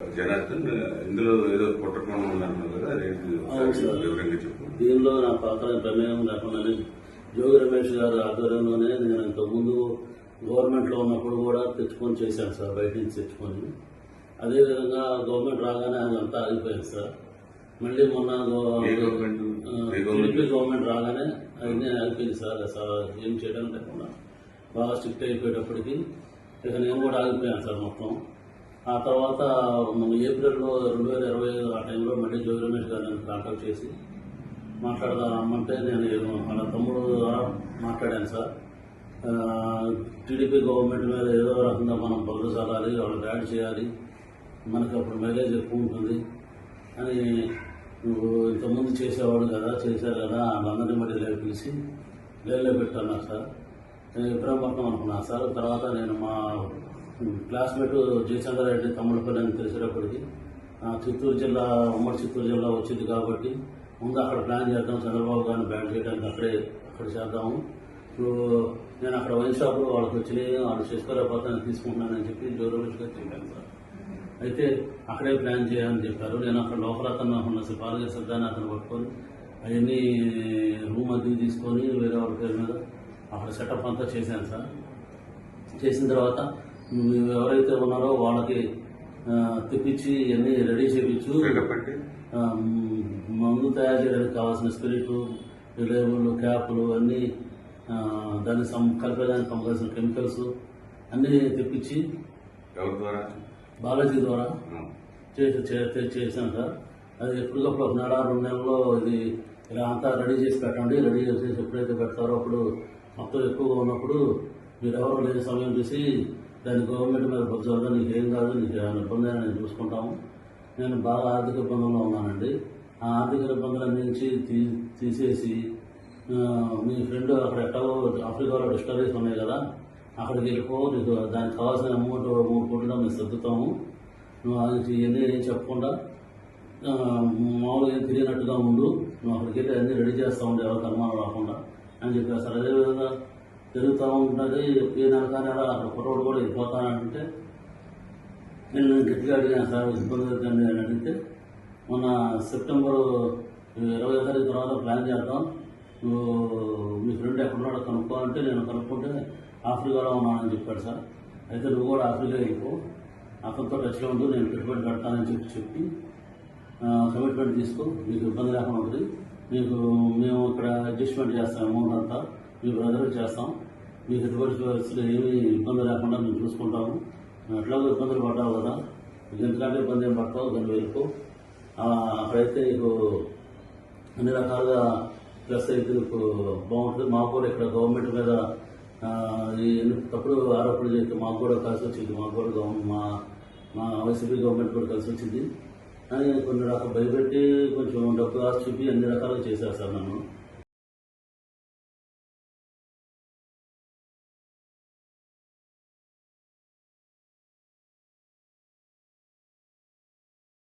జనార్దన్ ఇందులో ఏదో కుట్రకోణం ఉందన్నారు కదా, వివరంగా చెప్పు. దీనిలో నా పాత్ర ప్రమేయం లేకుండానే జోగి రమేష్ గారి ఆధ్వర్యంలోనే నేను ఇంతకుముందు గవర్నమెంట్లో ఉన్నప్పుడు కూడా తెచ్చుకొని చేశాను సార్, బయట నుంచి తెచ్చుకొని. అదేవిధంగా గవర్నమెంట్ రాగానే అదంతా ఆగిపోయింది సార్. మళ్ళీ మొన్న టీడీపీ గవర్నమెంట్ రాగానే అది ఆగిపోయింది సార్. అసలు ఏం చేయడం లేకుండా బాగా స్ట్రిక్ట్ అయిపోయేటప్పటికి ఇక నేను కూడా ఆగిపోయాను సార్ మొత్తం. ఆ తర్వాత మన ఏప్రిల్లో 2025 ఆ టైంలో మళ్ళీ జోగి రమేష్ గారు నేను కాంటాక్ట్ చేసి మాట్లాడదామంటే నేను వాళ్ళ తమ్ముడు ద్వారా మాట్లాడాను సార్. టీడీపీ గవర్నమెంట్ మీద ఏదో రకంగా మనం బదులు చల్లాలి, వాళ్ళు బ్యాడ్ చేయాలి, మనకి అప్పుడు మైలేజ్ ఎక్కువ ఉంటుంది అని నువ్వు ఇంతకుముందు చేసేవాడు కదా, చేశారు కదా, వాళ్ళందరినీ మళ్ళీ పిలిచి లేలో పెట్టాను సార్. నేను ఇబ్రాహీంపట్నం అనుకున్నాను సార్. తర్వాత నేను మా క్లాస్మేట్ జయచంద్రారెడ్డి తమ్ముళ్ళపల్లి అని తెలిసేటప్పటికి చిత్తూరు జిల్లా, ఉమ్మడి చిత్తూరు జిల్లా వచ్చింది కాబట్టి ముందు అక్కడ ప్లాన్ చేద్దాం, చంద్రబాబు గారిని బ్యాన్ చేయడానికి అక్కడ చేద్దాము. ఇప్పుడు నేను అక్కడ వైన్ షాపులో వాళ్ళకి వచ్చినాయి, వాళ్ళు చేసుకోలేకపోతే నేను తీసుకుంటున్నానని చెప్పి జోగి రమేష్ గారు చెప్పాను సార్. అయితే అక్కడే ప్లాన్ చేయాలని చెప్పారు. నేను అక్కడ లోపల అతను ఉన్న పాలక సిద్ధాన్ని అతను పట్టుకొని అవన్నీ రూమ్ అది తీసుకొని వేరే వాళ్ళ పేరు మీద అక్కడ సెటప్ అంతా చేశాను సార్. చేసిన తర్వాత ఎవరైతే ఉన్నారో వాళ్ళకి తెప్పించి అన్నీ రెడీ చేయించు, మందు తయారు చేయడానికి కావాల్సిన స్పిరిట్, లేబుల్, క్యాప్లు అన్నీ, దాన్ని కలిపేదానికి కావాల్సిన కెమికల్స్ అన్నీ తెప్పించి బాలాజీ ద్వారా చేశాను సార్. అది ఎప్పటికప్పుడు 1 నెల 2 నెలల్లో ఇది ఇలా అంతా రెడీ చేసి పెట్టండి. రెడీ చేసి ఎప్పుడైతే పెడతారో అప్పుడు మొత్తం ఎక్కువగా ఉన్నప్పుడు మీరు ఎవరు లేని సమయం చూసి దాన్ని గవర్నమెంట్ మీద బొజ్జాలి, నీకు ఏం కాదు, నీకు ఏమైనా ఇబ్బంది అయినా నేను చూసుకుంటాము. నేను బాగా ఆర్థిక ఇబ్బందుల్లో ఉన్నానండి. ఆ ఆర్థిక ఇబ్బందులన్నీ నుంచి తీసేసి మీ ఫ్రెండ్ అక్కడ ఎట్టో ఆఫ్రికాలో డిస్టరీస్ ఉన్నాయి కదా, అక్కడికి వెళ్ళిపో, నీకు దానికి కావాల్సిన అమౌంట్ 3 కోట్లుగా మేము సర్దుతాము, నువ్వు అది ఇవన్నీ ఏం చెప్పకుండా మామూలుగా ఏం తిరిగినట్టుగా ఉండు, నువ్వు అక్కడికి వెళ్ళి అన్నీ రెడీ చేస్తూ ఉండే, ఎవరికి అనుమానం రాకుండా అని చెప్పారు సార్. అదేవిధంగా తిరుగుతూ ఉంటుంది. ఏ నెలకానే అక్కడ కుర్రోడు కూడా వెళ్ళిపోతానంటే నేను గట్టిగా అడిగాను సార్, ఇబ్బంది అవుతుంది అని అడిగితే మొన్న సెప్టెంబర్ 20వ తారీఖు తర్వాత ప్లాన్ చేద్దాం, నువ్వు మీ ఫ్రెండ్ ఎక్కడున్నాడో కనుక్కో అంటే నేను కనుక్కుంటే ఆఫ్రికాలో ఉన్నానని చెప్పాడు సార్. అయితే నువ్వు కూడా ఆఫ్రికా వెళ్ళిపో, అతనితో టచ్లో ఉండు, నేను పెట్టుబడి పెడతానని చెప్పి కమిట్మెంట్ తీసుకో, మీకు ఇబ్బంది లేకుండా ఉంటుంది, మేము ఇక్కడ అడ్జస్ట్మెంట్ చేస్తాం, అమౌంట్ అంతా మీ బ్రదర్కి చేస్తాం, మీకు ఎటువంటి పరిస్థితులు ఏమీ ఇబ్బంది లేకుండా మేము చూసుకుంటాము, ఎట్లాగో ఇబ్బందులు పడ్డావు కదా, మీకు ఎందుకంటే ఇబ్బంది ఏం పడతావు, దాన్ని వెళ్ళిపో, అక్కడైతే నీకు అన్ని రకాలుగా ప్లస్ అయితే నీకు బాగుంటుంది. మాకు కూడా ఇక్కడ గవర్నమెంట్ మీద తప్పుడు ఆరోపణలు చేస్తే మాకు కూడా కలిసి వచ్చింది, మాకు కూడా మా వైసీపీ గవర్నమెంట్ కూడా కలిసి వచ్చింది అని కొన్ని రకాలు భయపెట్టి కొంచెం డబ్బు ఆశ చూపి అన్ని రకాలుగా చేశారు సార్ నన్ను.